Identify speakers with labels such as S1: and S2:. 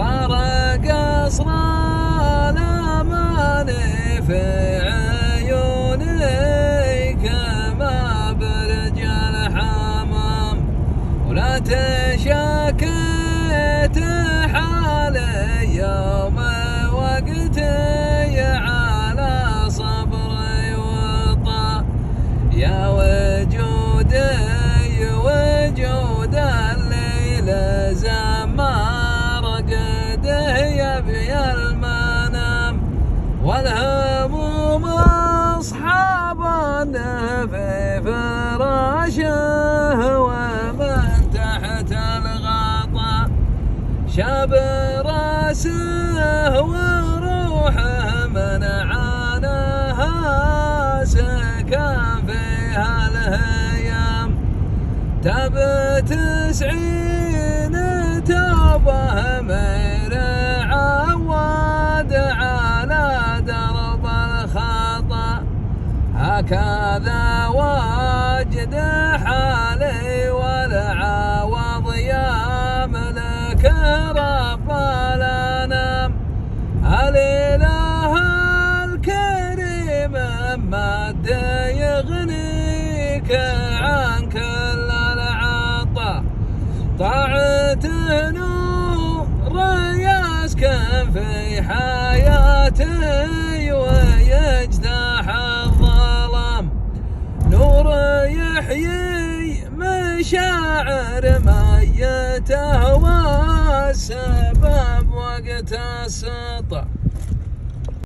S1: صار قصر الأمان في عيوني كما برج الحمام، ولا تشاكيت حالي يوم وقتي على صبري وطا، يا وجودي وجود الليل زمار قده يبي المنام، والهموم أصحابا في فراشه ومن تحت الغطا، شاب راسه وروحه من عاناها سكن فيها الهيام، تاب 90 توبه من عواد على درب الخطا، هكذا وجد حالي والعوض يملك رب الأنام، الإله الكريم مد يغنيك عن كل العطا، طاعته نور يسكن في حياتي ويجتاح الظلام، نور يحيي مشاعر ميته والسبب وقت السطا.